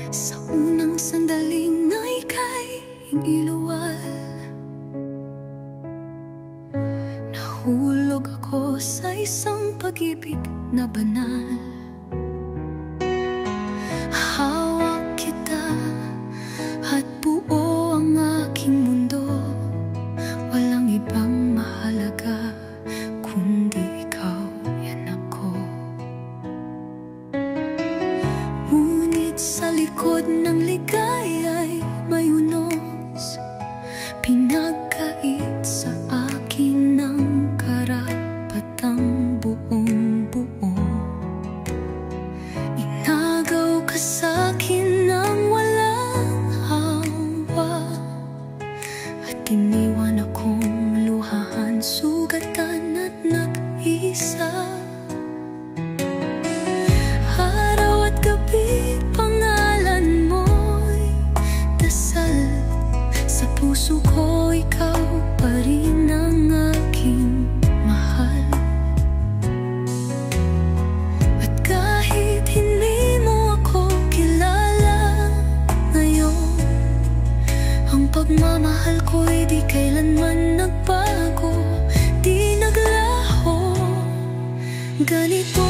Sa unang sandaling na ika'y iniluwal, nahulog ako sa isang pag-ibig na banal. Hawak kita at buo ang aking mundo, walang ibang mahalaga kundi ikaw, yan ako. Ngunit sa likod ng ligaya'y may unos, pinagkait sa akin ng karapatang buong-buo. Inagaw ka sa'kin ng walang hawa, at iniwan akong luhahan, sugatan at nag-isa. Araw at gabi pangalan mo'y dasal sa puso ko, ikaw pa rin ang aking mahal. At kahit hindi mo ako kilala ngayon, ang pagmamahal ko'y di kailanman nagbago, di naglaho. Ganito